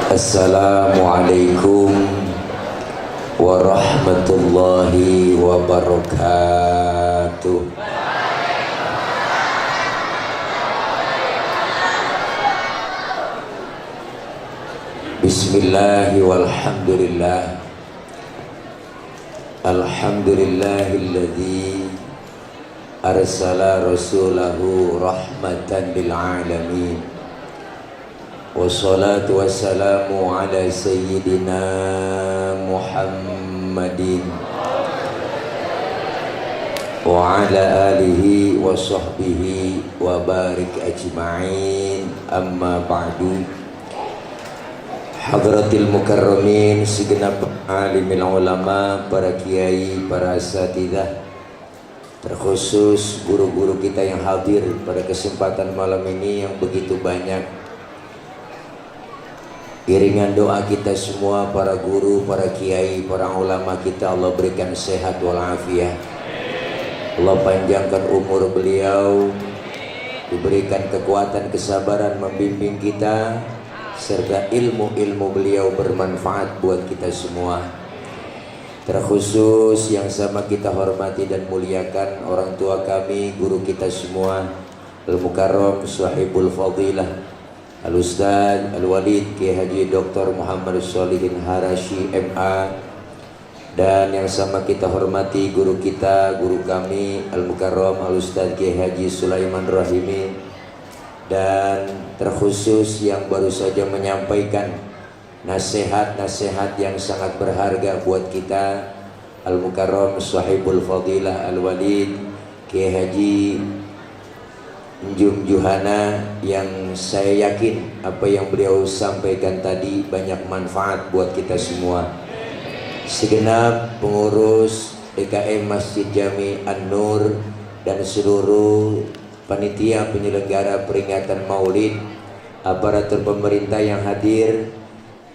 Assalamualaikum warahmatullahi wabarakatuh. Bismillahi walhamdulillah. Alhamdulillahilladzi arsala rasulahu rahmatan lil alamin. Wassalatu wassalamu ala sayyidina Muhammadin wa ala alihi wa sahbihi wa barik ajma'in. Amma ba'du. Hadratil mukarramin, segenap alimil ulama, para kiai, para asatidzah, terkhusus guru-guru kita yang hadir pada kesempatan malam ini yang begitu banyak. Iringan doa kita semua, para guru, para kiai, para ulama kita, Allah berikan sehat walafiat. Allah panjangkan umur beliau, diberikan kekuatan, kesabaran membimbing kita, serta ilmu-ilmu beliau bermanfaat buat kita semua. Terkhusus yang sama kita hormati dan muliakan orang tua kami, guru kita semua, Al-Mukarram, Sahibul Fadilah, Al-Ustaz Al-Walid Kiai Haji Dr. Muhammad Sholihin Harashi MA, dan yang sama kita hormati guru kita, guru kami Al-Mukarram Al-Ustaz Kiai Haji Sulaiman Rahimi, dan terkhusus yang baru saja menyampaikan nasihat-nasihat yang sangat berharga buat kita, Al-Mukarram Sahibul Fadilah Al-Walid Kiai Haji Njum Juhana, yang saya yakin apa yang beliau sampaikan tadi banyak manfaat buat kita semua. Segenap pengurus DKM Masjid Jami An-Nur dan seluruh panitia penyelenggara peringatan Maulid, aparatur pemerintah yang hadir,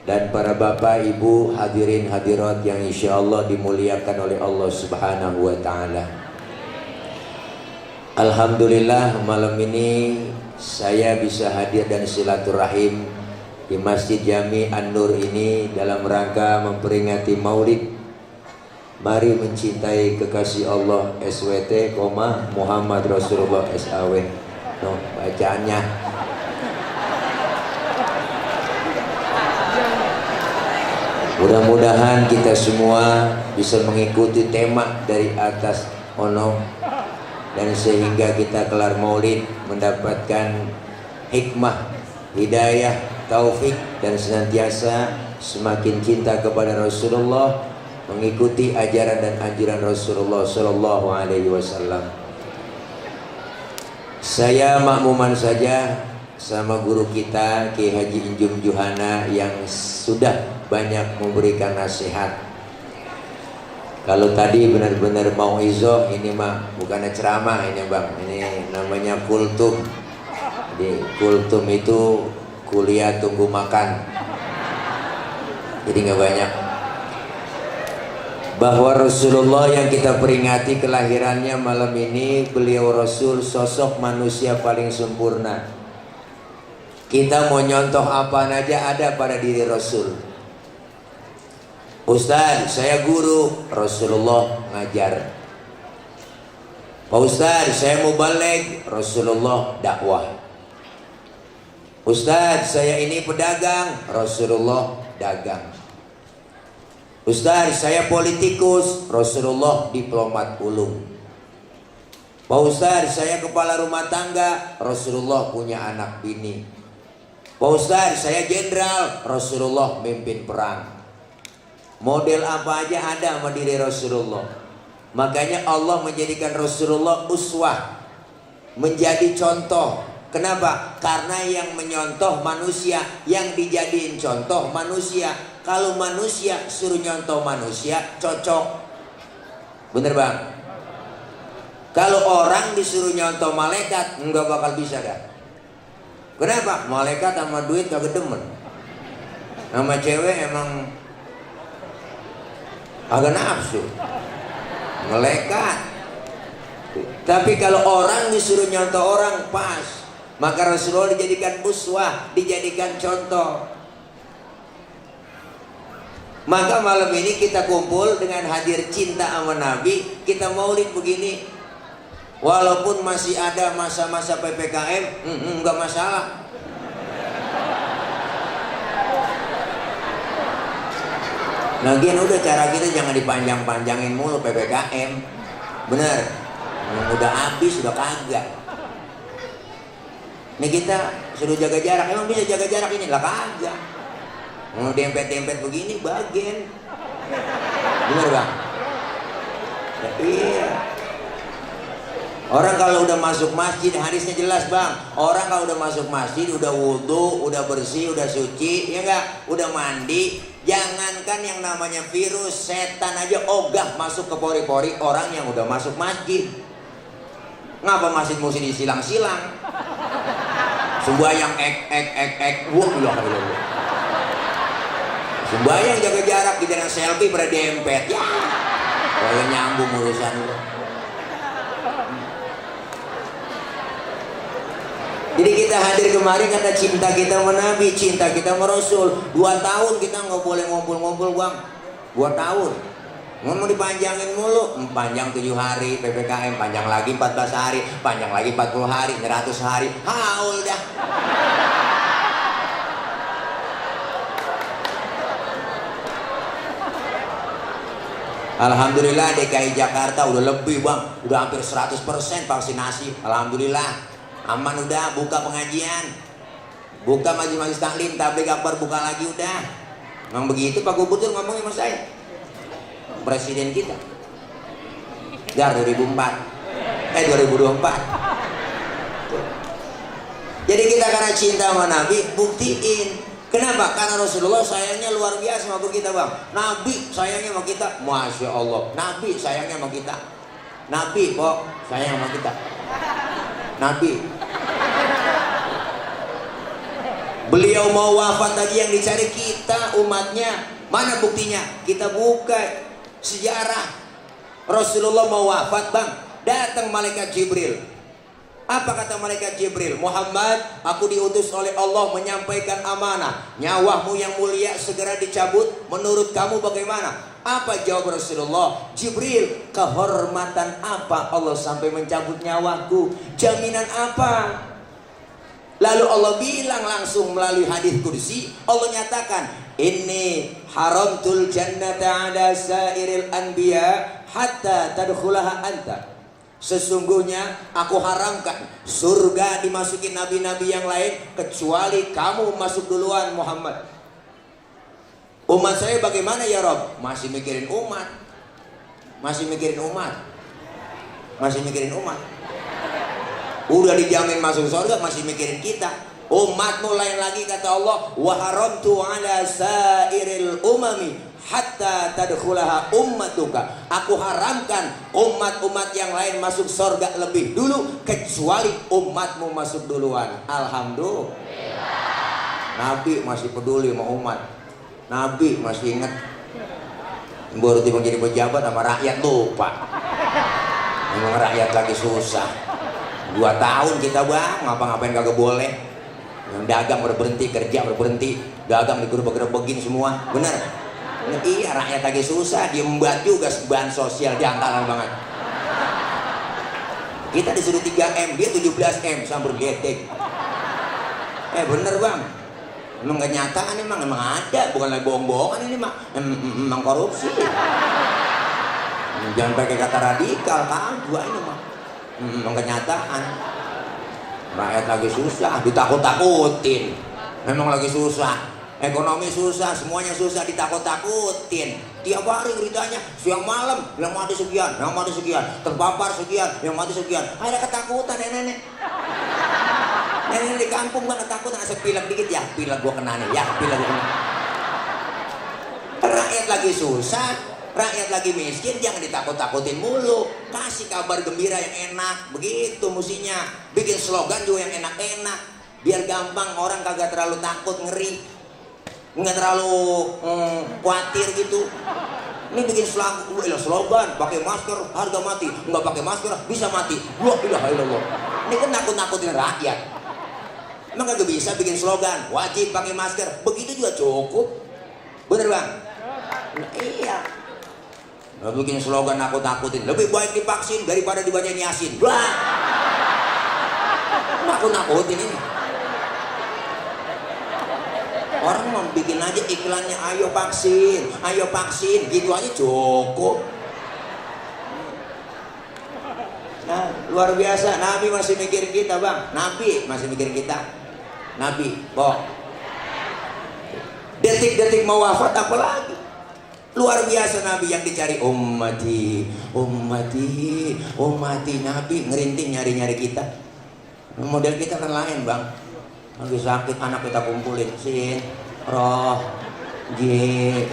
dan para bapak ibu hadirin hadirat yang insyaallah dimuliakan oleh Allah Subhanahu wa ta'ala. Alhamdulillah, malam ini saya bisa hadir dan silaturahim di Masjid Jami An-Nur ini dalam rangka memperingati Maulid. Mari mencintai kekasih Allah SWT, Muhammad Rasulullah SAW. No, bacaannya. Mudah-mudahan kita semua bisa mengikuti tema dari atas ono, dan sehingga kita kelar maulid mendapatkan hikmah, hidayah, taufik, dan senantiasa semakin cinta kepada Rasulullah, mengikuti ajaran dan anjuran Rasulullah Sallallahu Alaihi Wasallam. Saya makmuman saja sama guru kita Kiai Haji Njum Juhana yang sudah banyak memberikan nasihat. Kalau tadi benar-benar mau izo, ini mah bukan ceramah ini bang, ini namanya kultum. Jadi kultum itu kuliah tunggu makan, jadi nggak banyak. Bahwa Rasulullah yang kita peringati kelahirannya malam ini, beliau Rasul, sosok manusia paling sempurna. Kita mau nyontoh apa aja ada pada diri Rasul. Ustaz, saya guru, Rasulullah ngajar. Pak Ustaz, saya mau balik, Rasulullah dakwah. Ustaz, saya ini pedagang, Rasulullah dagang. Ustaz, saya politikus, Rasulullah diplomat ulung. Pak Ustaz, saya kepala rumah tangga, Rasulullah punya anak bini. Pak Ustaz, saya jenderal, Rasulullah mimpin perang. Model apa aja ada sama diri Rasulullah. Makanya Allah menjadikan Rasulullah uswah, menjadi contoh. Kenapa? Karena yang menyontoh manusia, yang dijadiin contoh manusia. Kalau manusia suruh nyontoh manusia, cocok. Bener bang? Kalau orang disuruh nyontoh malaikat, nggak bakal bisa dah. Kenapa? Malaikat sama duit kagak demen. Sama cewek emang agak nafsu, melekat. Tapi kalau orang disuruh nyontoh orang, pas. Maka Rasulullah dijadikan uswah, dijadikan contoh. Maka malam ini kita kumpul dengan hadir cinta sama Nabi, kita maulid begini. Walaupun masih ada masa-masa PPKM, enggak masalah. Lagian udah cara kita jangan dipanjang-panjangin mulu PPKM. Bener, udah habis, udah kagak. Nih kita suruh jaga jarak, emang bisa jaga jarak ini? Lah kagak. Mau dempet-dempet begini bagian. Bener bang? Ya, iya. Orang kalau udah masuk masjid, hadisnya jelas bang. Orang kalau udah masuk masjid, udah wudhu, udah bersih, udah suci, ya enggak? Udah mandi. Jangankan yang namanya virus, setan aja ogah masuk ke pori-pori orang yang udah masuk masjid. Ngapa masjid mesti disilang-silang? Sembahyang wah Allah. Sembahyang jaga jarak, di dengan selfie pada dempet. Ya, kalau nyambung urusan lu. Jadi kita hadir kemari karena cinta kita sama Nabi, cinta kita sama Rasul. 2 tahun kita nggak boleh ngumpul-ngumpul bang. 2 tahun. Mau dipanjangin mulu, panjang 7 hari PPKM, panjang lagi 14 hari, panjang lagi 40 hari, 100 hari, haul dah. Alhamdulillah DKI Jakarta udah lebih bang, udah hampir 100% vaksinasi. Alhamdulillah, aman udah, buka pengajian, buka majelis taklim, tabligh akbar buka lagi udah. Memang begitu Pak Gubernur ngomongnya sama saya. Presiden kita Jar 2024. Jadi kita karena cinta sama Nabi buktiin. Kenapa? Karena Rasulullah sayangnya luar biasa sama kita bang. Nabi sayangnya sama kita, Masya Allah. Nabi sayangnya sama kita. Nabi kok sayang sama kita. Nabi. Beliau mau wafat lagi yang dicari kita umatnya. Mana buktinya? Kita buka sejarah. Rasulullah mau wafat bang, datang malaikat Jibril. Apa kata malaikat Jibril? Muhammad, aku diutus oleh Allah menyampaikan amanah. Nyawamu yang mulia segera dicabut. Menurut kamu bagaimana? Apa jawab Rasulullah? Jibril, kehormatan apa Allah sampai mencabut nyawaku? Jaminan apa? Lalu Allah bilang langsung melalui hadis kursi, Allah nyatakan, inni haramtul jannata ala sairil anbiya hatta tadkhulaha anta. Sesungguhnya aku haramkan surga dimasuki nabi-nabi yang lain kecuali kamu masuk duluan Muhammad. Umat saya bagaimana ya Rob? Masih mikirin umat. Masih mikirin umat. Masih mikirin umat. Udah dijamin masuk surga masih mikirin kita. Umatmu lain lagi kata Allah, wa haramtu ala sairil umami hatta tadkhulaha ummatuka. Aku haramkan umat-umat yang lain masuk surga lebih dulu kecuali umatmu masuk duluan. Alhamdulillah. Nabi masih peduli sama umat. Nabi masih ingat. Baru tiba jadi pejabat sama rakyat lupa. Memang rakyat lagi susah. 2 tahun kita bang, ngapa-ngapain kagak boleh. Yang dagang udah berhenti, kerja udah berhenti, dagang digerebek-gerebekin semua, bener. Iya, rakyat lagi susah, dia membuat juga bahan sosial jangkalan banget. Kita disuruh 3M, dia 17M sambil getek. Bener bang, emang kenyataan emang ada, bukan lagi bohong-bohongan ini emang korupsi. Jangan pakai kata radikal, kagak ini mah. Emang kenyataan. Rakyat lagi susah, ditakut-takutin. Memang lagi susah, ekonomi susah, semuanya susah, ditakut-takutin. Tiap hari beritanya, siang malam yang mati sekian, yang mati sekian, terpapar sekian, yang mati sekian. Ada ketakutan nenek-nenek. Nenek di kampung kan ketakutan, asal pilek dikit ya, pilek gua kena nih, ya pilek gua kena. Rakyat lagi susah, rakyat lagi miskin, jangan ditakut-takutin mulu. Kasih kabar gembira yang enak, begitu mestinya. Bikin slogan juga yang enak-enak, biar gampang orang kagak terlalu takut, ngeri, nggak terlalu khawatir gitu. Ini bikin slogan, pakai masker harga mati, nggak pakai masker bisa mati. Wah, ilaha illallah. Ini kan nakut-nakutin rakyat. Emang kagak bisa bikin slogan wajib pakai masker, begitu juga cukup. Bener bang? Nah, iya. Nah, bikin slogan nakut-nakutin. Lebih baik divaksin daripada dibacain Yasin. Wah. Nakut-nakutin ini. Orang mau bikin aja iklannya, ayo vaksin, gitu aja cukup. Nah, luar biasa. Nabi masih mikir kita, Bang. Nabi masih mikir kita. Nabi, kok detik-detik mau wafat apalagi. Luar biasa Nabi yang dicari. Ummati. Nabi ngerinting nyari-nyari kita. Model kita kan lain, Bang. Lagi sakit anak kita kumpulin. Sin, Roh, Ji.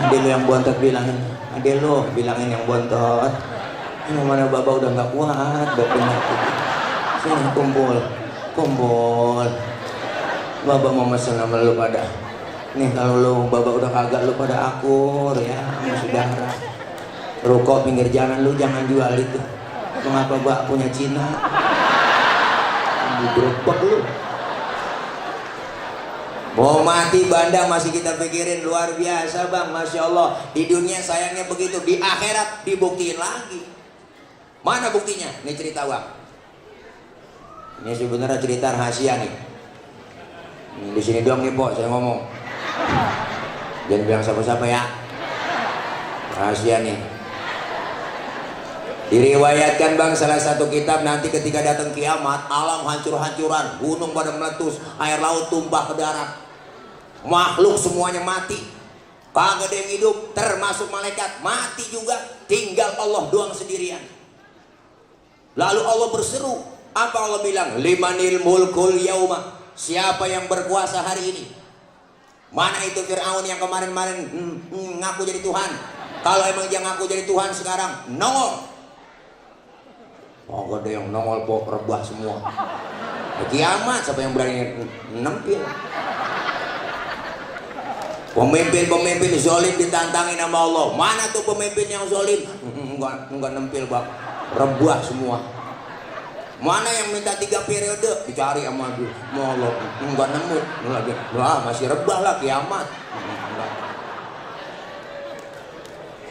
Ade lu yang bontot bilangin. Ade lu bilangin yang bontot. Ini mana bapak udah nggak kuat, bapak penyakit. Sini kumpul. Bapak mau mesen sama lu pada. Nih kalau lu bapak udah kagak, lu pada akur ya sama saudara. Rokok pinggir jalan lu jangan jual itu. Mengapa bak punya Cina? Berubah lu. Mau mati bandang masih kita pikirin. Luar biasa, Bang. Masya Allah. Di dunia sayangnya begitu, di akhirat dibuktiin lagi. Mana buktinya? Ini cerita, Bang. Ini sebenarnya cerita rahasia nih. Di sini doang nih, Pok, saya ngomong. Jangan bilang siapa-siapa ya. Rahasia nih. Diriwayatkan, Bang, salah satu kitab nanti ketika datang kiamat, alam hancur-hancuran, gunung pada meletus, air laut tumpah ke darat. Makhluk semuanya mati. Kagak ada yang hidup, termasuk malaikat mati juga, tinggal Allah doang sendirian. Lalu Allah berseru, apa Allah bilang? Limanil mulkul yauma. Siapa yang berkuasa hari ini? Mana itu Fir'aun yang kemarin-kemarin ngaku jadi Tuhan? Kalau emang dia ngaku jadi Tuhan sekarang nongol. Oh, ada yang nongol, pok, rebah semua. Kiamat, siapa yang berani nempil? Pemimpin-pemimpin zolim ditantangin sama Allah. Mana tuh pemimpin yang zolim? Enggak nempil, Bang. Rebah semua. Mana yang minta 3 periode? Dicari sama dia. Allah, enggak nemu lagi. Wah, masih rebah lah kiamat.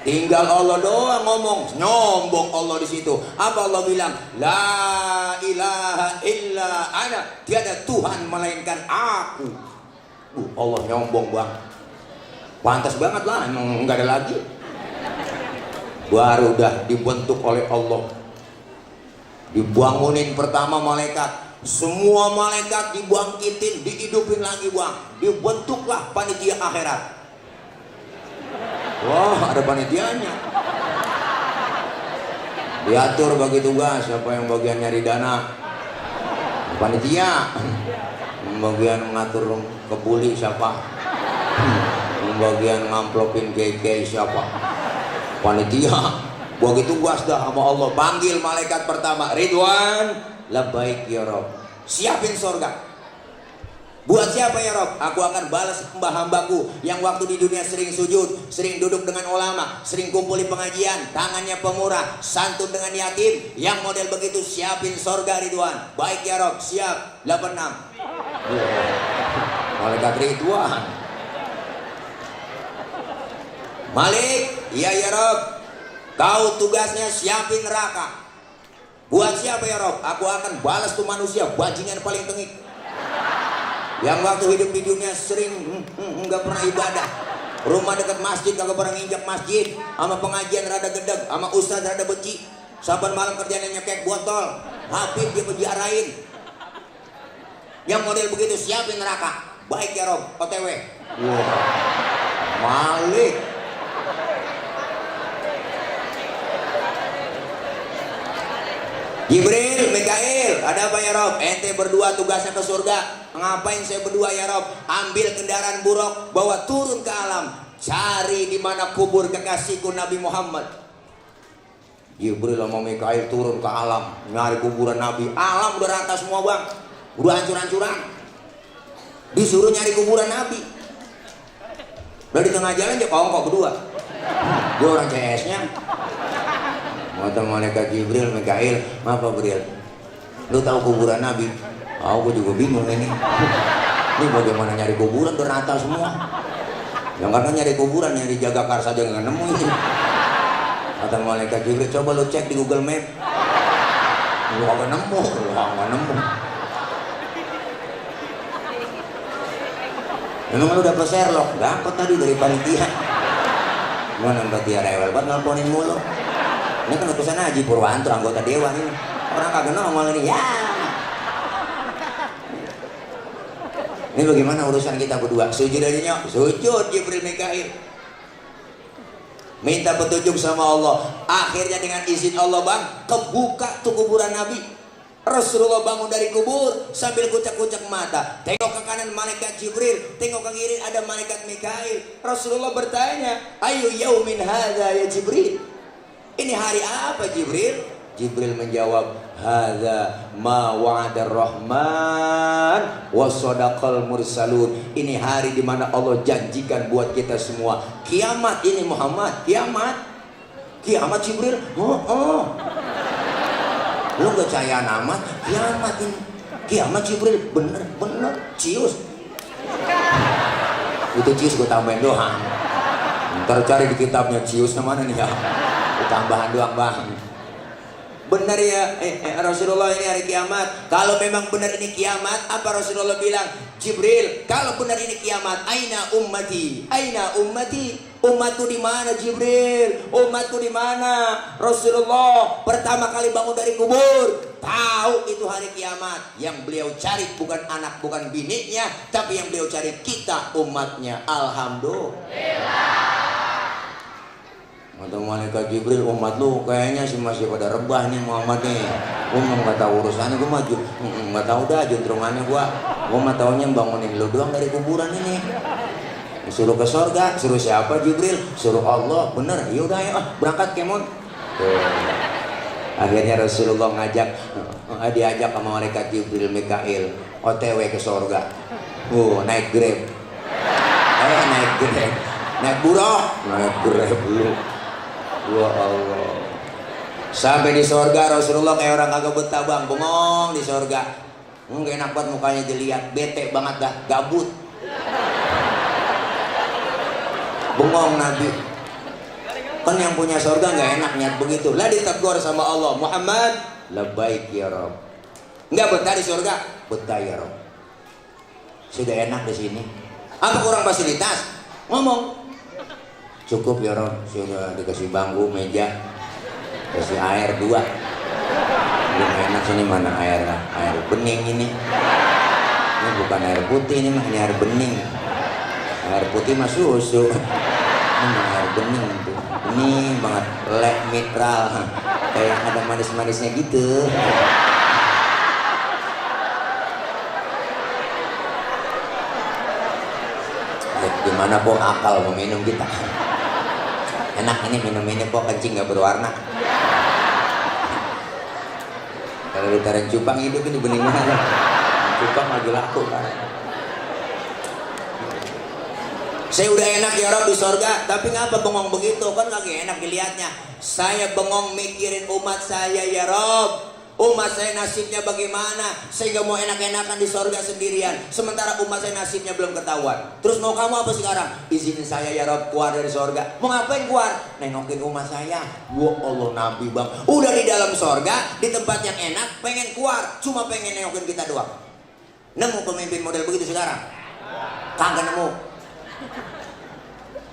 Tinggal Allah doang ngomong, nyombong Allah di situ. Apa Allah bilang? La ilaha illa ana. Tiada Tuhan melainkan aku. Allah nyombong, Bang. Pantas banget lah, emang enggak ada lagi. Baru udah dibentuk oleh Allah. Dibangunin pertama malaikat. Semua malaikat dibangkitin, dihidupin lagi, Bang. Dibentuklah panitia akhirat. Wah, ada panitianya. Diatur bagi tugas, siapa yang bagian nyari dana? Panitia. Bagian mengatur kebuli siapa? Bagian ngamplopin gege siapa? Panitia. Bagi tugas dah sama Allah. Panggil malaikat pertama, Ridwan, labbaik ya Rob. Siapin surga. Buat siapa ya Rob? Aku akan balas hamba-hambaku yang waktu di dunia sering sujud, sering duduk dengan ulama, sering kumpul di pengajian, tangannya pemurah, santun dengan yatim. Yang model begitu siapin surga Ridwan. Baik ya Rob, siap. 86. Malaikat Ridwan. Malik, iya ya Rob. Kau tugasnya siapin neraka. Buat siapa ya Rob? Aku akan balas tuh manusia bajingan paling tengik yang waktu hidup di dunia sering nggak pernah ibadah, rumah dekat masjid kagak pernah nginjak masjid, sama pengajian rada gedeg, sama ustaz rada benci, saban malam kerjanya nyekek botol, habis dia penjarain. Yang model begitu siapin neraka. Baik ya Rob, OTW. Wow. Malik. Jibril, Mikail, ada apa ya Rob? Ente berdua tugasnya ke surga. Ngapain saya berdua ya Rob? Ambil kendaraan buruk, bawa turun ke alam, cari di mana kubur kekasihku Nabi Muhammad. Jibril sama Mikail turun ke alam, nyari kuburan Nabi. Alam udah rata semua, Bang, udah hancur-hancuran. Disuruh nyari kuburan Nabi. Udah di tengah jalan dia kongkok berdua. Dia orang CS-nya. Mata malaikat Jibril, Mikail, apa Bril? Lu tahu kuburan Nabi? Aku juga bingung ini. Ini bagaimana nyari kuburan, udah rata semua. Yang karena nyari kuburan, nyari Jagakarsa aja nggak nemu ini. Kata malaikat Jibril, coba lu cek di Google Map. Lu nggak nemu, lu nggak nemu. Memang lu dapet Sherlock, dapet tadi dari panitia. Gua nambah dia rewel banget nelponin mulu. Ini kan utusan Haji Purwanto, anggota dewan ini. Orang kagak nongol ini, ya. Ini bagaimana urusan kita berdua? Sujud darinya, sujud Jibril Mikail. Minta petunjuk sama Allah. Akhirnya dengan izin Allah bang, kebuka tuh kuburan Nabi. Rasulullah bangun dari kubur sambil kucak-kucak mata. Tengok ke kanan malaikat Jibril, tengok ke kiri ada malaikat Mikail. Rasulullah bertanya, ayu yaumin hadza ya Jibril? Ini hari apa Jibril? Jibril menjawab, hadza ma wa'adar rahman wa sadaqal mursalun. Ini hari di mana Allah janjikan buat kita semua. Kiamat ini Muhammad, kiamat. Kiamat Jibril? Lu gak percaya amat? Kiamat ini. Kiamat Jibril, bener, cius. Itu cius gue tambahin doang. Ntar cari di kitabnya ciusnya mana nih ya? Tambahan doang bang. Benar ya Rasulullah ini hari kiamat. Kalau memang benar ini kiamat, apa Rasulullah bilang? Jibril, kalau benar ini kiamat, aina ummati? Aina ummati? Umatku di mana Jibril? Umatku di mana? Rasulullah pertama kali bangun dari kubur, tahu itu hari kiamat. Yang beliau cari bukan anak, bukan biniknya, tapi yang beliau cari kita umatnya. Alhamdulillah. Kata malaikat Jibril, umat lu kayaknya sih masih pada rebah nih Muhammad nih. Gue mah gak tahu urusannya, gue maju gak tahu dah juntrungannya gue mah taunya bangunin lu doang dari kuburan ini. Suruh ke sorga, suruh siapa Jibril? Suruh Allah, bener. Yaudah ya, berangkat kemon. Akhirnya Rasulullah diajak sama malaikat Jibril Mikail OTW ke sorga. Naik Grab. Naik Grab. Naik buruk, naik Grab lu. Wah Allah. Sampai di sorga Rasulullah kayak orang kagak betah bang, bengong di sorga. Nggak enak banget mukanya dilihat, bete banget dah, gabut. Bengong Nabi. Kan yang punya sorga nggak enak niat begitu. Lah ditegur sama Allah, Muhammad, labbaik ya Rabb. Nggak betah di sorga, betah ya Rabb. Sudah enak di sini. Apa kurang fasilitas? Ngomong. Cukup ya Rob, sudah dikasih bangku, meja, kasih air 2. Belum enak sini mana air bening ini. Ini bukan air putih ini mah, ini air bening. Air putih mah susu. Ini mah air bening tuh. Bening banget, lek mitral. Kayak ada manis-manisnya gitu. Gimana po akal meminum kita? Enak ini minum ini po, kencing gak berwarna. Kalau ditarik cupang hidup ini bening mana? Cupang lagi laku kan. Saya udah enak ya Rob di sorga, tapi ngapa bengong begitu? Kan lagi enak dilihatnya. Saya bengong mikirin umat saya ya Rob. Umat saya nasibnya bagaimana sehingga mau enak-enakan di sorga sendirian, sementara umat saya nasibnya belum ketahuan. Terus mau kamu apa sekarang? Izinin saya ya Rob keluar dari sorga. Mau ngapain keluar? Nengokin umat saya. Wah Allah Nabi bang, udah di dalam sorga di tempat yang enak, pengen keluar cuma pengen nengokin kita doang. Nemu pemimpin model begitu sekarang? Kagak nemu.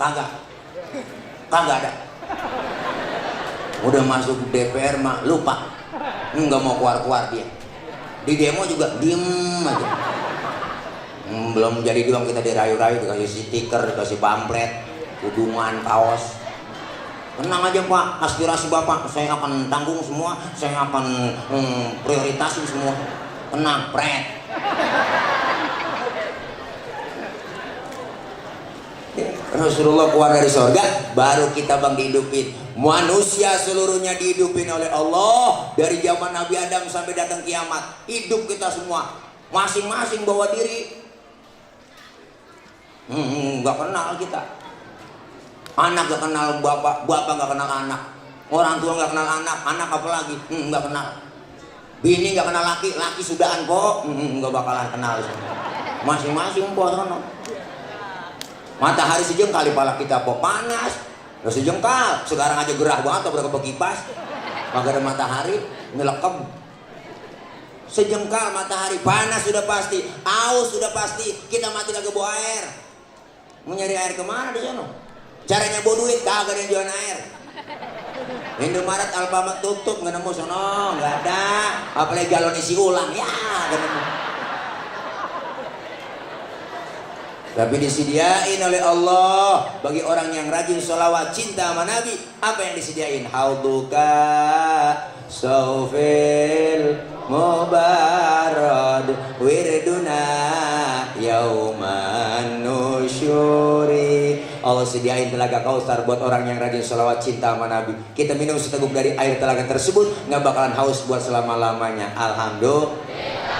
Kagak ada. Udah masuk DPR mah lupa. Nggak mau keluar dia. Di demo juga diem aja. Belum jadi doang kita dirayu-rayu, dikasih stiker, dikasih pamflet, kudungan, kaos. Tenang aja Pak, aspirasi Bapak saya akan tanggung semua, saya akan prioritasin semua. Tenang, pret. Rasulullah keluar dari sorga, baru kita bang dihidupin. Manusia seluruhnya dihidupin oleh Allah dari zaman Nabi Adam sampai datang kiamat. Hidup kita semua, masing-masing bawa diri. Nggak kenal kita. Anak gak kenal bapak, bapak gak kenal anak. Orang tua gak kenal anak apalagi nggak kenal. Bini gak kenal laki, laki sudahan kok nggak bakalan kenal. Masing-masing po sono. Matahari sejengkal di pala kita kok panas. Udah sejengkal, sekarang aja gerah banget udah ke kipas. Maka ada matahari ngelekem. Sejengkal matahari, panas sudah pasti, aus sudah pasti, kita mati kagak bawa air. Mau nyari air kemana di sana? Caranya bawa duit, kagak ada yang jualan air. Indomaret, Alfamart tutup, nggak nemu sono, nggak ada. Apalagi galon isi ulang, ya nggak nemu. Tapi disediain oleh Allah bagi orang yang rajin sholawat cinta sama Nabi. Apa yang disediain? Hauduka saufil mubarad wirduna yauman nusyuri. Allah sediain telaga Kausar buat orang yang rajin sholawat cinta sama Nabi. Kita minum seteguk dari air telaga tersebut, nggak bakalan haus buat selama-lamanya. Alhamdulillah.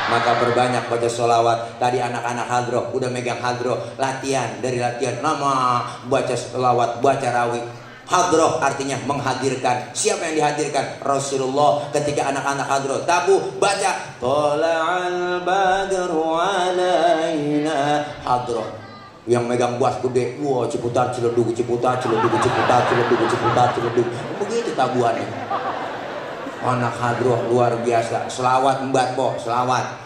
Maka berbanyak baca sholawat. Tadi anak-anak hadroh udah megang hadroh, latihan dari latihan nama baca sholawat, baca rawi. Hadroh artinya menghadirkan. Siapa yang dihadirkan? Rasulullah. Ketika anak-anak hadroh tabu baca Tola'al badru alaina. Hadroh yang megang buas gede, wah Ciputat Ciledug, Ciputat Ciledug, Ciputat Ciledug, Ciputat Ciledug. Begitu tabuannya. Anak hadroh luar biasa. Selawat mbak po, selawat.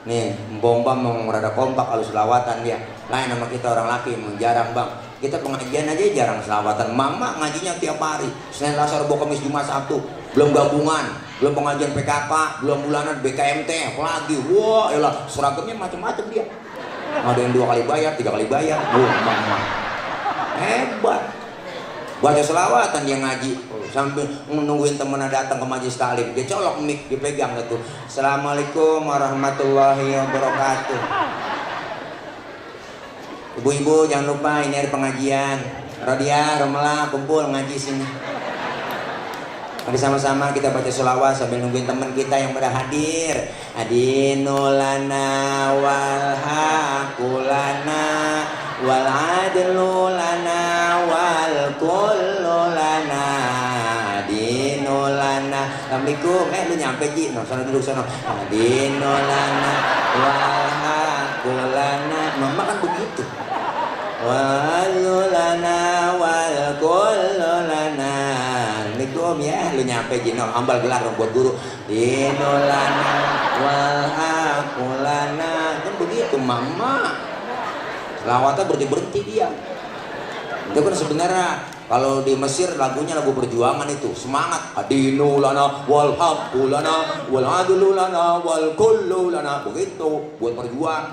Nih, Mbom mau rada kompak kalau selawatan dia. Lain sama kita orang laki, jarang bang. Kita pengajian aja jarang selawatan. Mama ngajinya tiap hari. Senin, Selasa, Rabu, Kamis, Jumat, Sabtu. Belum gabungan, belum pengajian PKK, belum bulanan BKMT, apalagi. Wah, elah seragamnya macam-macam dia. Ada yang 2 kali bayar, 3 kali bayar. Mama hebat. Baca selawatan dia ngaji sambil nungguin temennya datang ke majelis taklim. Dia colok mic, dipegang gitu. Assalamualaikum warahmatullahi wabarakatuh. Ibu-ibu jangan lupa ini hari pengajian. Rodia, Romela, kumpul ngaji sini. Mari sama-sama kita baca selawat sambil nungguin teman kita yang pada hadir. Adinulana wal haqulana wal adlu lana wal kullu lana. Adinulana. Assalamualaikum. Lu nyampe Ji. No, sana duduk sana. Adinulana wal haqulana. Mama kan begitu. Wal lana wal kullu lana. Assalamualaikum ya, lu nyampe Jino, ambal gelar dong buat guru. Dinolana wal aqulana. Kan begitu mama. Selawatnya berhenti dia. Itu kan sebenarnya kalau di Mesir lagunya lagu perjuangan itu, semangat. Adinulana wal aqulana wal adlulana wal kullulana. Begitu buat berjuang.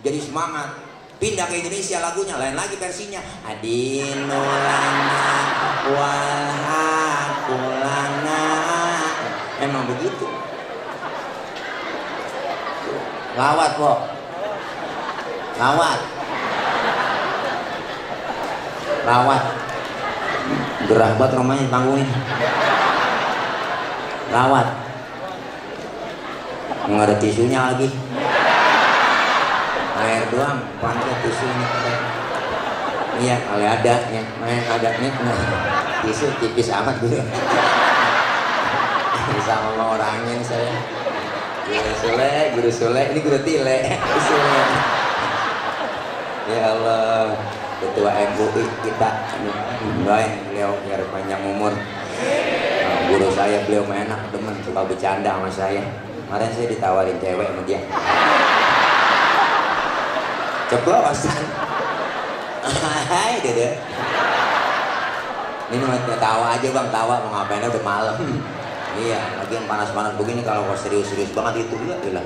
Jadi semangat. Pindah ke Indonesia lagunya lain lagi versinya. Adinulana wal haqulana. Emang begitu. Lawat po. Lawat. Lawat. Gerah banget rumahnya tanggungin. Lawat. Nggak ada tisunya lagi. Air doang, pantai tisunya. Iya, kalau ada ya, ada nih, tisu tipis amat gitu. Bisa ngomong orangnya nih saya. Guru Sule, ini Guru Tile. Ya Allah, Ketua MUI kita, doain beliau biar panjang umur. Nah, guru saya beliau enak, demen, suka bercanda sama saya. Kemarin saya ditawarin cewek sama dia. Ceplosan. Hai dede. Ini mau tawa aja bang, tawa mau ngapain udah malam. Iya, lagi yang panas-panas begini kalau serius-serius banget itu ya bilang.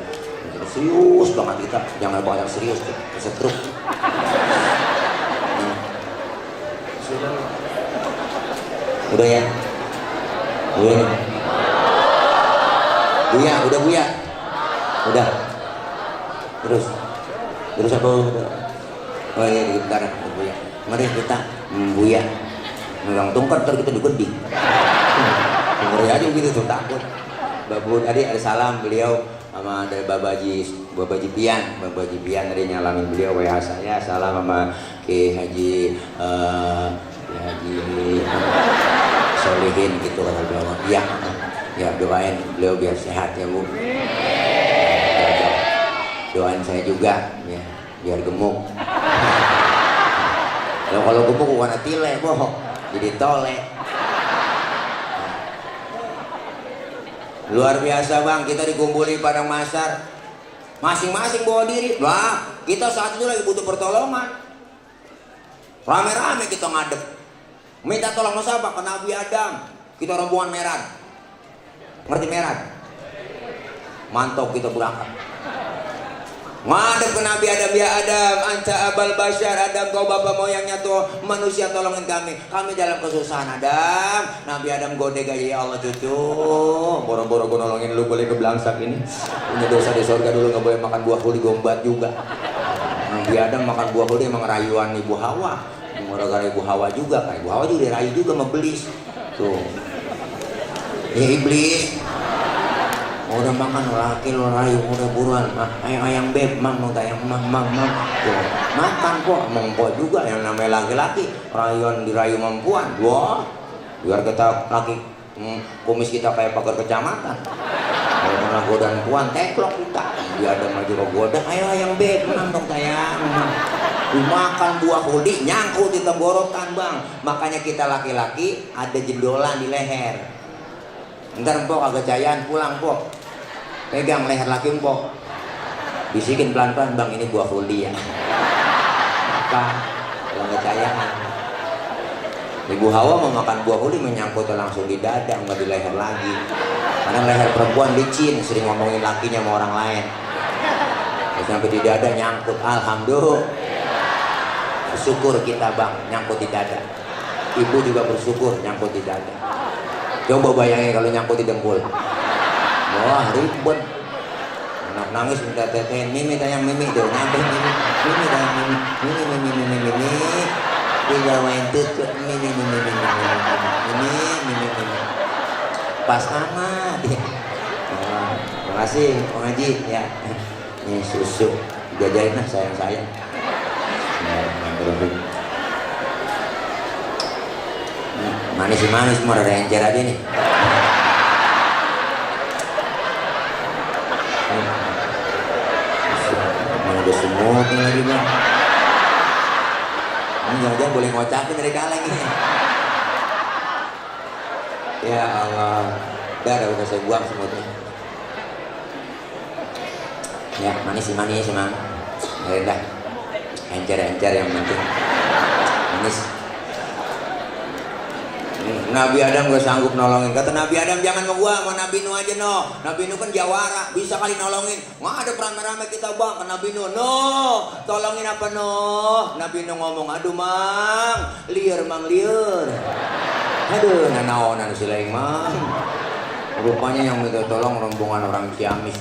Serius banget kita, jangan banyak serius tuh, kesetruk. Sudah. Udah ya. Udah. Buya, udah Buya. Udah. Terus apa udah? Oh iya, bentar Buya. Mari kita Buya. Megang tongkat ntar kita digeding. Ngeri aja gitu tuh takut. Babu tadi ada salam beliau sama dari Babaji Pian. Babaji Pian tadi nyalamin beliau WA saya. Salam sama Ki Haji Solihin gitu kata beliau. Iya. Ya doain beliau biar sehat ya Bu. Doain saya juga ya biar gemuk. Kalau gemuk bukan tile boh, jadi tole. Luar biasa bang, kita dikumpuli padang mahsyar, masing-masing bawa diri. Wah, kita saat itu lagi butuh pertolongan. Rame-rame kita ngadep, minta tolong sama siapa? Ke Nabi Adam. Kita rombongan Merad. Ngerti Merad? Mantap, kita berangkat. Ngadep ke Nabi Adam, ya Adam, anta abal basyar, Adam kau bapak moyangnya tuh manusia, tolongin kami. Kami dalam kesusahan Adam. Nabi Adam godek aja, ya Allah cucu. Boro-boro gue nolongin lu boleh kebelangsak ini. Punya dosa di surga dulu, nggak boleh makan buah kuli gombat juga. Nabi Adam makan buah kuli emang rayuan Ibu Hawa. Gara-gara Ibu Hawa juga, kan Ibu Hawa juga dirayu juga sama iblis. Tuh. Ya iblis. Udah makan laki lo rayu, udah buruan, ayang beb, mang tayang mang tuh makan kok, emang kok juga yang namanya laki-laki rayuan dirayu mampuan. Wah, biar kita laki kumis kita kayak pagar kecamatan. Kalau pernah godaan puan teklok kita, dia ada maju goda, ayo ayang beb, mang tayang. Makan buah kudi nyangkut di tenggorokan bang. Makanya kita laki-laki ada jendolan di leher. Ntar mpok agak cayaan pulang mpok, pegang leher laki mpok, bisikin pelan-pelan, bang ini buah kuli ya. Apa? Kalau agak cayaan. Ibu Hawa mau makan buah kuli menyangkut langsung di dada, nggak di leher lagi. Karena leher perempuan licin, sering ngomongin lakinya sama orang lain. Terus sampai di dada nyangkut, alhamdulillah. Bersyukur kita bang, nyangkut di dada. Ibu juga bersyukur nyangkut di dada. Coba bayangin kalau nyangkut di dengkul. Wah ribet. Anak nangis minta tetein, mimi tayang mimi tuh, nyampe mimi tayang mimi. Dijawain tutup mimi. Pas amat. Terima kasih Pak Haji ya. Ini susu, jajain lah sayang. Manis semua ada encer aja nih. Mana ada semut lagi bang. Ini jangan-jangan boleh ngocakin dari kaleng ini. Ya Allah, udah saya buang semutnya. Ya manis mang. Ya udah, encer yang penting manis. Nabi Adam gak sanggup nolongin. Kata Nabi Adam, jangan sama gua, sama Nabi Nuh aja no. Nabi Nuh kan jawara, bisa kali nolongin. Nggak ada rame-rame kita bang ke Nabi Nuh. No, tolongin apa no? Nabi Nuh ngomong, aduh mang, liar. Aduh, nanaonan si lain mang. Rupanya yang minta tolong rombongan orang Ciamis.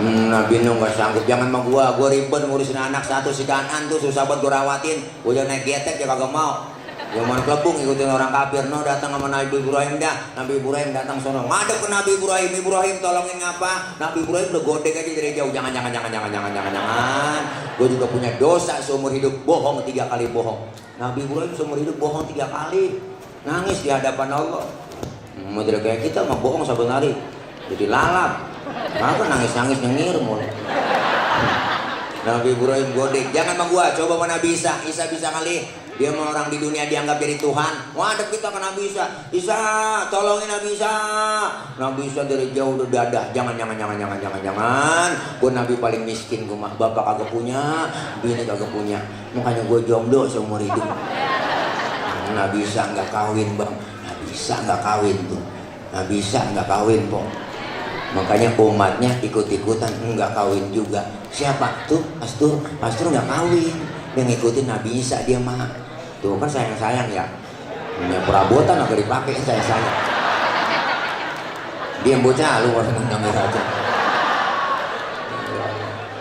Nabi Nuh gak sanggup, jangan sama gua ribet ngurusin anak satu si Kanan tuh susah banget gua rawatin. Gua udah naik getek dia kagak mau. Zaman kelebung ikutin orang kafir, no datang sama Nabi Ibrahim dah. Nabi Ibrahim datang sono, ngadep ke Nabi Ibrahim tolongin ngapa? Nabi Ibrahim udah godek aja dari jauh, jangan. Gue juga punya dosa seumur hidup, bohong 3 kali bohong. Nabi Ibrahim seumur hidup bohong 3 kali, nangis di hadapan Allah. Model kayak kita mah bohong saben hari, jadi lalap. Kenapa nangis nyengir mulu? Nabi Ibrahim godek, jangan sama gua, coba sama Nabi Isa bisa kali. Dia mau orang di dunia dianggap jadi Tuhan. Waduh kita ke Nabi Isa, tolongin Nabi Isa. Nabi Isa dari jauh udah dadah, jangan. Gue Nabi paling miskin, gue mah bapak kagak punya, bini kagak punya, makanya gue jomblo seumur hidup. Nabi Isa nggak kawin bang, Nabi Isa nggak kawin kok. Makanya umatnya ikut-ikutan nggak kawin juga. Siapa tuh? Pastur nggak kawin, yang ngikutin Nabi Isa dia mah. Tuh kan sayang ya. Punya perabotan agak dipakai sayang. Dia yang bocah lu orang nyamir aja.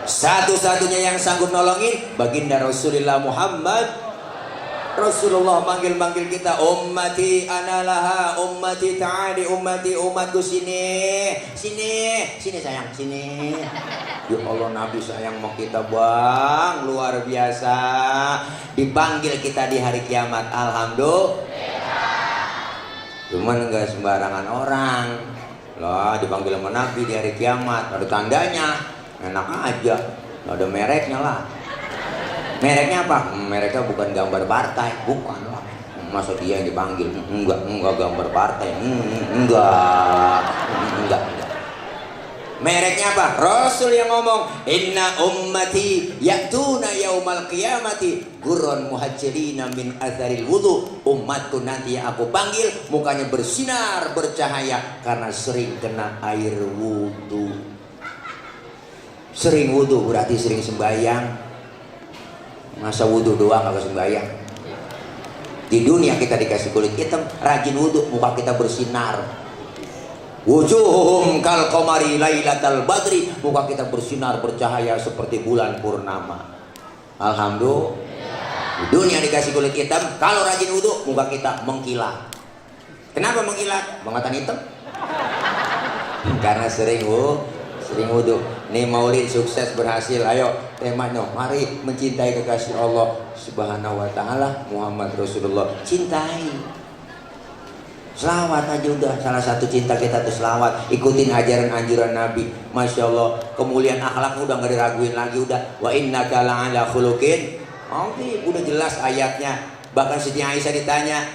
Satu-satunya yang sanggup nolongin baginda Rasulullah Muhammad. Rasulullah manggil kita, ummati analaha, ummati ta'ali, umatku sini sayang, sini. Ya Allah, Nabi sayang sama kita bang, luar biasa. Dipanggil kita di hari kiamat, alhamdulillah. Cuman enggak sembarangan orang lah dipanggil sama Nabi di hari kiamat, ada tandanya, enak aja, ada mereknya lah. Mereknya apa? Mereknya bukan gambar partai, bukan. Masa dia yang dipanggil? Enggak gambar partai. Enggak. Mereknya apa? Rasul yang ngomong, inna ummati ya'tuna yaumal qiyamati gurran muhajjalina min atharil wudu. Umatku nanti yang aku panggil mukanya bersinar bercahaya karena sering kena air wudu. Sering wudu berarti sering sembahyang. Masa wudu doang kagak sembahyang? Di dunia kita dikasih kulit hitam, rajin wudu, muka kita bersinar. Wujuhum kal qamari lailatal badri, muka kita bersinar bercahaya seperti bulan purnama. Alhamdulillah. Di dunia dikasih kulit hitam, kalau rajin wudu muka kita mengkilat. Kenapa mengkilat? Mengatan hitam? Karena sering wudu. Nih maulid sukses berhasil. Ayo temanya, mari mencintai kekasih Allah Subhanahu wa taala Muhammad Rasulullah. Cintai. Selawat aja udah, salah satu cinta kita tuh selawat. Ikutin ajaran anjuran Nabi. Masya Allah, kemuliaan akhlak udah gak diraguin lagi udah. Wa innaka la'ala khuluqin azim. Udah jelas ayatnya. Bahkan Siti Aisyah ditanya,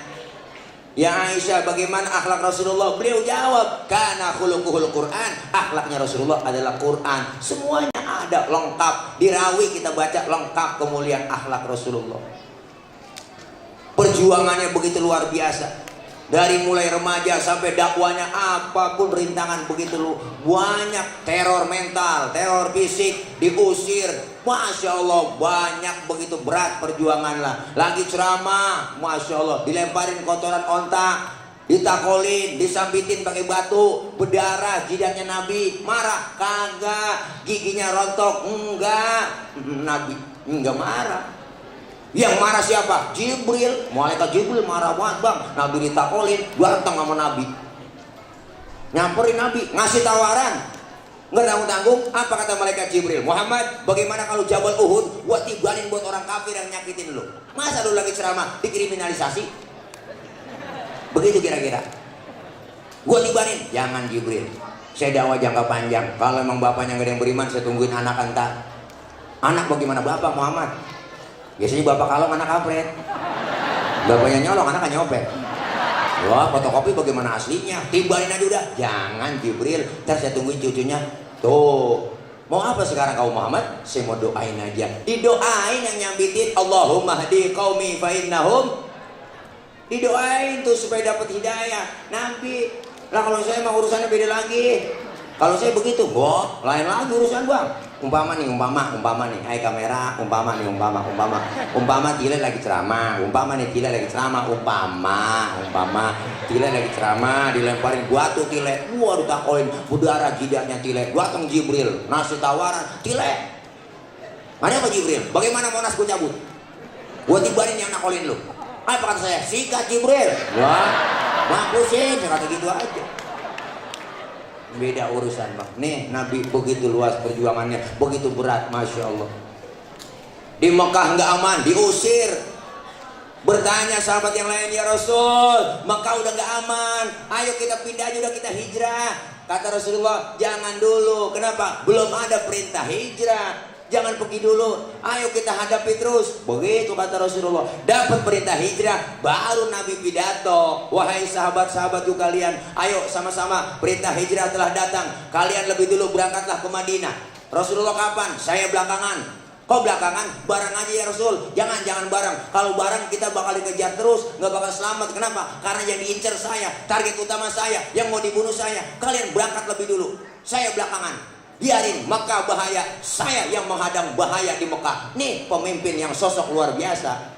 ya Aisyah bagaimana akhlak Rasulullah? Beliau jawab, kana khuluquhul Quran. Akhlaknya Rasulullah adalah Quran. Semuanya ada lengkap. Di Rawi kita baca lengkap kemuliaan akhlak Rasulullah. Perjuangannya begitu luar biasa. Dari mulai remaja sampai dakwanya, apapun rintangan begitu banyak. Teror mental, teror fisik, diusir. Masya Allah, banyak begitu berat perjuangan lah. Lagi ceramah, Masya Allah, dilemparin kotoran onta, ditakolin, disambitin pakai batu, berdarah jidatnya Nabi. Marah? Kagak. Giginya rontok? Enggak. Nabi enggak marah. Yang marah siapa? Jibril. Malaikat Jibril marah banget bang. Nabi ditakolin, ganteng sama Nabi. Nyamperin Nabi, ngasih tawaran. Nggak tanggung-tanggung. Apa kata malaikat Jibril? Muhammad, bagaimana kalau Jabal Uhud gua tibanin buat orang kafir yang nyakitin lu? Masa lu lagi ceramah dikriminalisasi? Begitu kira-kira. Gua tibanin. Jangan Jibril, saya dakwah jangka panjang. Kalau emang bapaknya nggak ada yang beriman, saya tungguin anak entar. Anak bagaimana bapak Muhammad? Biasanya bapak kalong anak kampret. Bapaknya nyolong anak kan nyopet. Wah, fotokopi bagaimana aslinya? Tibain aja udah. Jangan Jibril, ntar saya tungguin cucunya. Tuh, mau apa sekarang kau Muhammad? Saya mau doain aja. Didoain yang nyambitin, Allahumma hdi qaumi fa innahum. Didoain tuh supaya dapat hidayah. Nabi. Lah kalau saya mah urusannya beda lagi. Kalau saya begitu, wah, lain lagi urusan bang. Umpama nih, hai kamera, umpama Tile lagi ceramah, umpama Tile lagi ceramah, dilemparin batu Tile, waduh takoin, berdarah jidatnya Tile, datang Jibril, ngasih tawaran, Tile, ada apa Jibril? Bagaimana Monas gue cabut? Gue tibarin yang nakolin lu. Apa kata saya? Sikat Jibril. Wah, mampusnya, kata gitu aja. Beda urusan bang. Nih Nabi begitu luas perjuangannya, begitu berat, Masya Allah. Di Mekah nggak aman, diusir. Bertanya sahabat yang lain, ya Rasul, Mekah udah nggak aman, ayo kita pindah aja, udah kita hijrah. Kata Rasulullah, jangan dulu. Kenapa? Belum ada perintah hijrah. Jangan pergi dulu, ayo kita hadapi terus. Begitu kata Rasulullah. Dapat perintah hijrah, baru Nabi pidato. Wahai sahabat-sahabatku kalian, ayo sama-sama, perintah hijrah telah datang. Kalian lebih dulu berangkatlah ke Madinah. Rasulullah kapan? Saya belakangan. Kok belakangan? Bareng aja ya Rasul. Jangan bareng. Kalau bareng kita bakal dikejar terus, nggak bakal selamat. Kenapa? Karena yang diincar saya, target utama saya, yang mau dibunuh saya. Kalian berangkat lebih dulu, saya belakangan. Biarin Mekah bahaya, saya yang menghadang bahaya di Mekah. Nih pemimpin yang sosok luar biasa.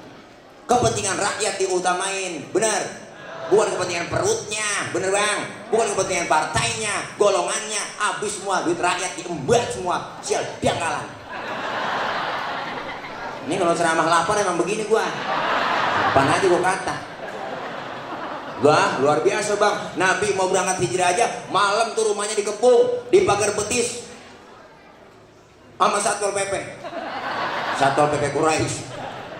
Kepentingan rakyat diutamain, benar. Bukan kepentingan perutnya, bener bang. Bukan kepentingan partainya, golongannya. Habis semua, duit rakyat diembat semua. Sial, biangkalan. Ini kalau ceramah lapar emang begini gua. Apaan aja gua kata. Wah, luar biasa bang. Nabi mau berangkat hijrah aja, malam tuh rumahnya dikepung, di pagar betis sama Satpol PP. Satpol PP Quraisy.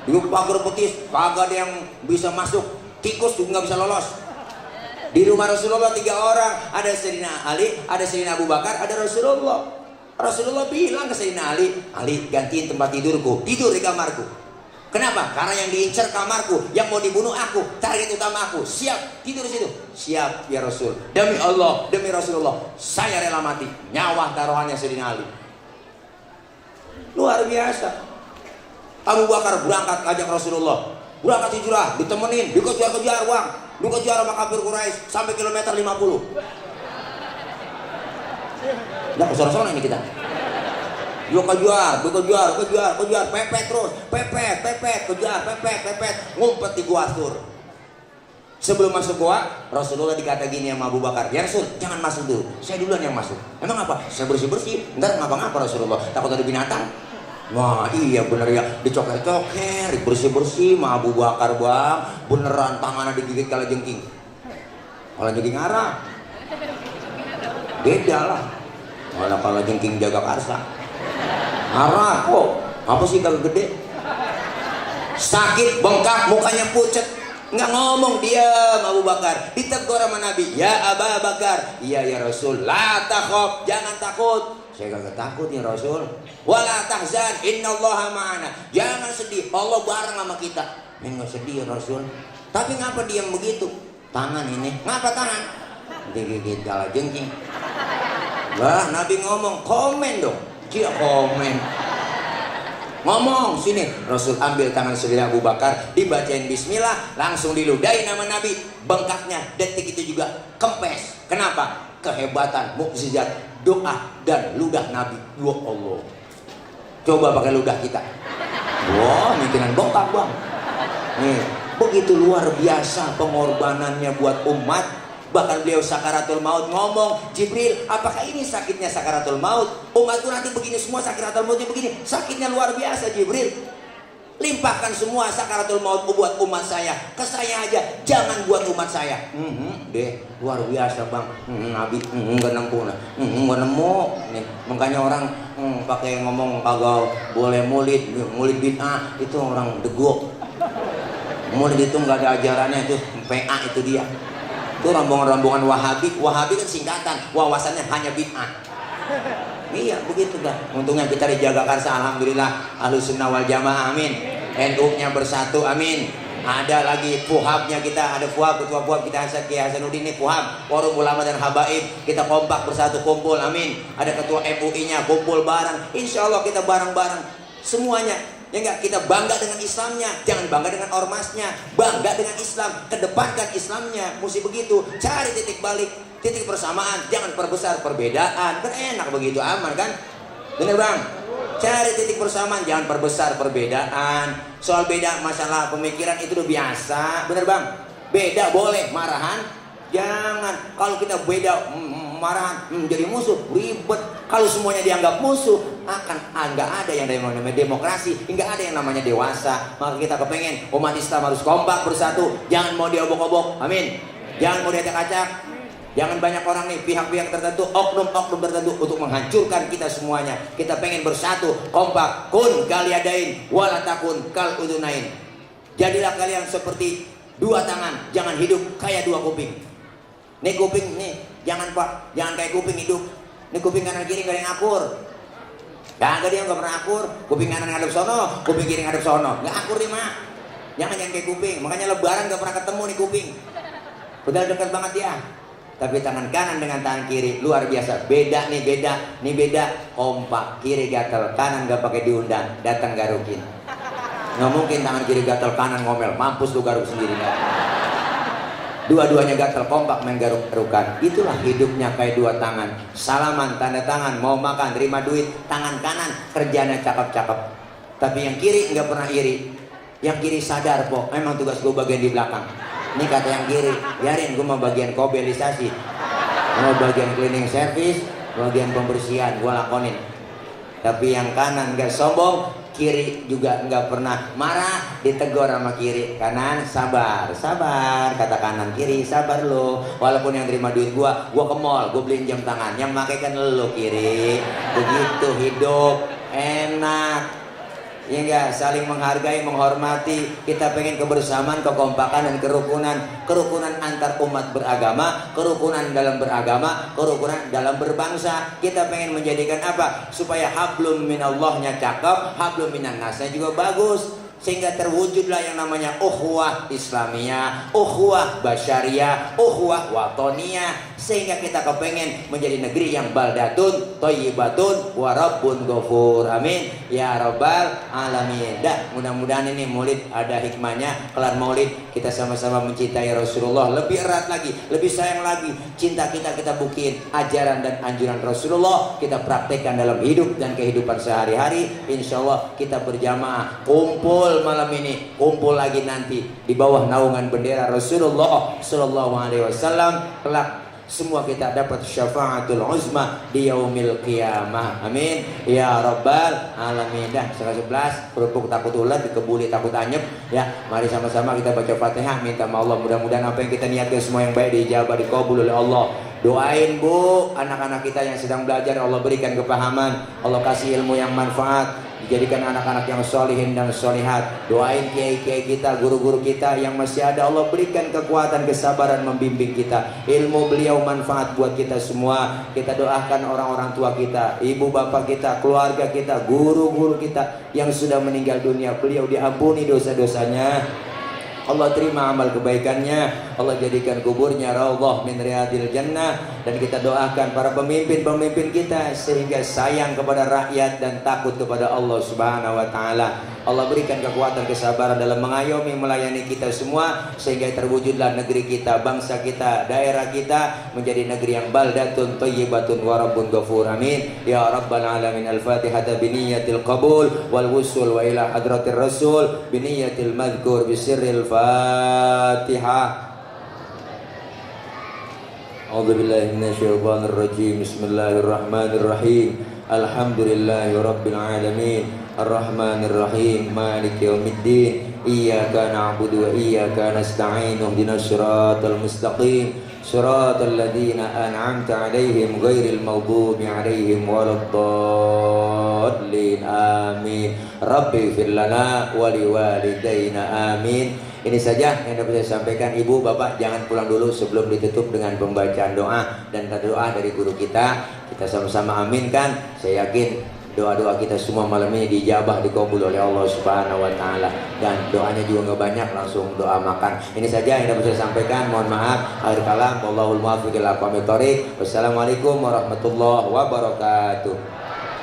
Di pagar betis, kagak ada yang bisa masuk. Tikus juga nggak bisa lolos. Di rumah Rasulullah 3 orang, ada Sayyidina Ali, ada Sayyidina Abu Bakar, ada Rasulullah. Rasulullah bilang ke Sayyidina Ali, Ali gantiin tempat tidurku, tidur di kamarku. Kenapa? Karena yang diincar kamarku, yang mau dibunuh aku, target utama aku. Siap, tidur di situ. Siap ya Rasul. Demi Allah, demi Rasulullah, saya rela mati. Nyawa taruhannya Sayyidina Ali. Luar biasa. Abu Bakar berangkat ngajak Rasulullah. Berangkat hijrah, ditemenin, dikejar-kejar uang, dikejar sama kafir Quraisy sampai kilometer 50. Nah, kesana-sana ini kita. Kejar, pepet terus, pepet, kejar, pepet, ngumpet di gua Tur. Sebelum masuk gua, Rasulullah dikata gini sama Abu Bakar, ya Rasul, jangan masuk dulu, saya duluan yang masuk. Emang apa? Saya bersih-bersih, ntar ngapa-ngapa Rasulullah, takut ada binatang. Wah iya bener ya, dicoker-coker, bersih-bersih sama Abu Bakar bang, beneran tangannya digigit kalajengking. Kalajengking arah, beda lah. Malah kalajengking jaga karsa. Arah kok, apa sih kagak gede? Sakit, bengkak, mukanya pucet, nggak ngomong, diam Abu Bakar. Ditegur sama Nabi, ya Abu Bakar, iya ya Rasul, la takhaf, jangan takut. Saya kagak takut ya Rasul. Wala tahzan, innallaha ma'ana. Jangan sedih, Allah bareng sama kita. Enggak sedih ya Rasul. Tapi ngapa diam begitu? Tangan ini, ngapa tangan? Digigit kalajengking. Lah Nabi ngomong, komen dong. Dia komen. Ngomong sini, Rasul ambil tangan Sayyidina Abu Bakar, dibacain bismillah, langsung diludahin nama Nabi. Bengkaknya detik itu juga kempes. Kenapa? Kehebatan, mukjizat, doa dan ludah Nabi. Ya Allah. Coba pakai ludah kita. Wah, mungkinan bengkak bang. Nih, begitu luar biasa pengorbanannya buat umat. Bahkan beliau sakaratul maut ngomong, Jibril, apakah ini sakitnya sakaratul maut? Umatku nanti begini semua, sakaratul mautnya begini. Sakitnya luar biasa Jibril. Limpahkan semua sakaratul maut buat umat saya. Ke saya aja, jangan buat umat saya. Deh, luar biasa bang. Nabi, nggak nemu. Nih, makanya orang pakai ngomong kagak boleh mulid bid'ah, itu orang degok. Mulid itu nggak ada ajarannya, itu PA itu dia. Itu rombongan Wahabi kan singkatan, wawasannya hanya bid'ah. Iya begitu dah. Untungnya kita dijaga karsa, alhamdulillah. Ahlussunnah wal jamaah, amin. NU-nya bersatu, amin. Ada lagi puhabnya kita, ada puhab, ketua puhab kita Kiai Hasanuddin ini puhab, forum ulama dan habaib, kita kompak bersatu kumpul, amin. Ada ketua MUI-nya kumpul bareng, insya Allah kita bareng-bareng semuanya. Ya enggak, kita bangga dengan Islamnya, jangan bangga dengan ormasnya, bangga dengan Islam, kedepankan Islamnya, mesti begitu. Cari titik balik, titik persamaan, jangan perbesar perbedaan. Kan enak begitu, aman kan? Bener bang? Cari titik persamaan, jangan perbesar perbedaan. Soal beda masalah pemikiran itu udah biasa, bener bang? Beda boleh, marahan jangan. Kalau kita beda marahan jadi musuh, ribet. Kalau semuanya dianggap musuh, akan nggak ada yang namanya demokrasi, nggak ada yang namanya dewasa. Maka kita kepengen umat Islam harus kompak bersatu, jangan mau diobok-obok, amin. Jangan mau diacak-acak. Jangan banyak orang nih, pihak-pihak tertentu, oknum-oknum tertentu untuk menghancurkan kita semuanya. Kita pengen bersatu, kompak, kun kaliadain, walatakun kal udunain. Jadilah kalian seperti dua tangan, jangan hidup kayak dua kuping. Nih kuping nih, jangan pak, jangan kayak kuping hidup. Nih kuping kanan kiri gak ada yang akur. Gak dia nggak pernah akur. Kuping kanan ngadep sono, kuping kiri ngadep sono, nggak akur nih mak. Jangan kayak kuping. Makanya lebaran gak pernah ketemu nih kuping. Udah dekat banget ya. Tapi tangan kanan dengan tangan kiri luar biasa. Beda nih, beda. Kompak, kiri gatel, kanan gak pakai diundang, datang garukin. Nggak mungkin tangan kiri gatel, kanan ngomel, mampus lu garuk sendiri. Dua-duanya gatel, kompak main garuk-garukan. Itulah hidupnya kayak dua tangan. Salaman, tanda tangan, mau makan, terima duit, tangan kanan kerjanya cakep-cakep. Tapi yang kiri nggak pernah iri. Yang kiri sadar kok, emang tugas gue bagian di belakang. Ini kata yang kiri, biarin gue mau bagian kobelisasi, mau bagian cleaning service, bagian pembersihan gue lakonin. Tapi yang kanan gak sombong, kiri juga nggak pernah marah, ditegur sama kiri. Kanan sabar, kata kanan, kiri sabar lo. Walaupun yang terima duit gua ke mall, gua beliin jam tangan, yang pakai kan lo kiri. Begitu hidup enak. Ya enggak, saling menghargai, menghormati. Kita pengen kebersamaan, kekompakan dan kerukunan. Kerukunan antar umat beragama, kerukunan dalam beragama, kerukunan dalam berbangsa. Kita pengen menjadikan apa? Supaya hablum minallahnya cakep, hablum minan nasnya juga bagus. Sehingga terwujudlah yang namanya ukhuwah Islamiyah, ukhuwah Basyariyah, ukhuwah Watoniyah. Sehingga kita kepengen menjadi negeri yang baldatun, thayyibatun, wa rabbun ghafur. Amin ya rabbal alamin. Dah, mudah-mudahan ini maulid ada hikmahnya. Kelar maulid kita sama-sama mencintai Rasulullah lebih erat lagi, lebih sayang lagi. Cinta kita buktiin ajaran dan anjuran Rasulullah, kita praktekkan dalam hidup dan kehidupan sehari-hari. Insya Allah kita berjamaah kumpul malam ini, kumpul lagi nanti di bawah naungan bendera Rasulullah Sallallahu Alaihi Wasallam. Kelak semua kita dapat syafaatul uzma di yaumil qiyamah. Amin ya rabbal alamin. Dah setengah 11, kerupuk takut ular, dikebuli takut anyep. Ya, mari sama-sama kita baca Fatihah, minta sama Allah mudah-mudahan apa yang kita niatkan semua yang baik diijabah, dikabul oleh Allah. Doain bu anak-anak kita yang sedang belajar, Allah berikan kepahaman, Allah kasih ilmu yang manfaat, dijadikan anak-anak yang solihin dan solihat. Doain kiai-kiai kita, guru-guru kita yang masih ada, Allah berikan kekuatan, kesabaran membimbing kita. Ilmu beliau manfaat buat kita semua. Kita doakan orang-orang tua kita, ibu bapak kita, keluarga kita, guru-guru kita yang sudah meninggal dunia, beliau diampuni dosa-dosanya, Allah terima amal kebaikannya, Allah jadikan kuburnya raudhah min riyadil jannah. Dan kita doakan para pemimpin-pemimpin kita sehingga sayang kepada rakyat dan takut kepada Allah Subhanahu wa taala. Allah berikan kekuatan, kesabaran dalam mengayomi, melayani kita semua sehingga terwujudlah negeri kita, bangsa kita, daerah kita menjadi negeri yang baldatun thayyibatun wa rabbun ghafur. Amin ya rabbal alamin. Al-Fatihah biniyatil qabul wal wusul wa ila hadratir rasul biniyatil madhkur bisirril Fatihah. A'udzubillahi minasyaitonir rajim. Bismillahirrahmanirrahim. Alhamdulillahi rabbil alamin. Ar-Rahmanir Rahim. Maliki yaumiddin. Iyyaka na'budu wa iyyaka nasta'in. Ihdinas siratal mustaqim. Siratal ladzina an'amta 'alaihim ghairil maghdubi 'alaihim waladdallin. Amin. Rabbi ighfir lana wa liwalidayna. Amin. Ini saja yang dapat saya sampaikan. Ibu, bapak jangan pulang dulu sebelum ditutup dengan pembacaan doa dan doa dari guru kita. Kita sama-sama aminkan. Saya yakin doa-doa kita semua malam ini dijabah, dikabul oleh Allah Subhanahu wa taala. Dan doanya juga nggak banyak, langsung doa makan. Ini saja yang dapat saya sampaikan. Mohon maaf. Akhir kalam, wallahul muwaffiq ila aqwamit thoriq. Wassalamualaikum warahmatullahi wabarakatuh.